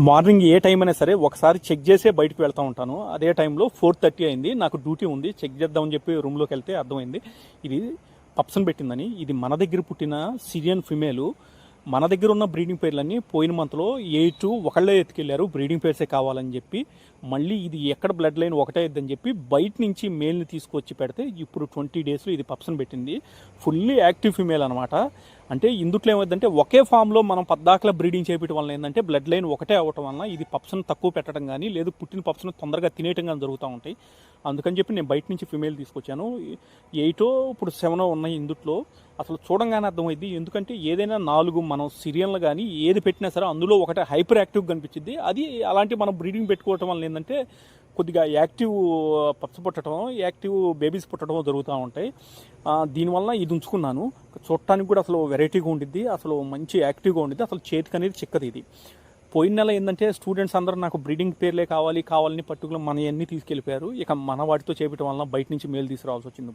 Morning ఏ time అయినా సరే ఒకసారి చెక్ చేసే బయటకు వెళ్తూ ఉంటాను. అదే టైంలో 4:30 అయింది. నాకు డ్యూటీ ఉంది, చెక్ చేద్దామని చెప్పి రూమ్లోకి వెళ్తే అర్థమైంది ఇది పప్సన్ పెట్టిందని. ఇది మన దగ్గర పుట్టిన సిరియన్ ఫిమేలు. మన దగ్గర ఉన్న బ్రీడింగ్ పేర్లన్నీ పోయిన మంత్లో 8 ఒకళ్ళే ఎత్తుకెళ్ళారు, బ్రీడింగ్ పేర్సే కావాలని చెప్పి. మళ్ళీ ఇది ఎక్కడ బ్లడ్ లైన్ ఒకటే ఇద్దని చెప్పి బయట నుంచి మేల్ని తీసుకొచ్చి పెడితే ఇప్పుడు 20 డేస్లో ఇది పప్సన్ పెట్టింది. ఫుల్లీ యాక్టివ్ ఫిమేల్ అనమాట. అంటే ఇందుట్లో ఏమైందంటే ఒకే ఫామ్లో మనం పద్దాకలా బ్రీడింగ్ చేపించడం వల్ల ఏంటంటే బ్లడ్ లైన్ ఒకటే అవ్వటం వలన ఇది పప్స్ను తక్కువ పెట్టడం కానీ లేదు పుట్టిన పప్స్ను తొందరగా తినేయటం కానీ జరుగుతూ ఉంటాయి. అందుకని చెప్పి నేను బయట నుంచి ఫిమేల్ తీసుకొచ్చాను. 8 ఇప్పుడు 7 ఉన్నాయి ఇందుట్లో. అసలు చూడంగానే అర్థమైంది. ఎందుకంటే ఏదైనా 4 మనం సిరియన్లు కానీ ఏది పెట్టినా సరే అందులో ఒకటే హైపర్ యాక్టివ్ కనిపించింది. అది అలాంటి మనం బ్రీడింగ్ పెట్టుకోవటం వల్ల ఏంటంటే కొద్దిగా యాక్టివ్ పప్స్ పుట్టడం, యాక్టివ్ బేబీస్ పుట్టడం జరుగుతూ ఉంటాయి. దీనివల్ల ఇది ఉంచుకున్నాను. చూడటానికి కూడా అసలు వెరైటీగా ఉండిద్ది, అసలు మంచి యాక్టివ్గా ఉండిద్ది, అసలు చేతికి అనేది చిక్కది. ఇది పోయిన నెల ఏంటంటే స్టూడెంట్స్ అందరూ నాకు బ్రీడింగ్ పేర్లే కావాలని పర్టికులర్ మన అన్నీ తీసుకెళ్ళిపోయారు. ఇక మన వాటితో చేపట్టడం వల్ల బయట నుంచి మేలు తీసుకురావాల్సి వచ్చింది.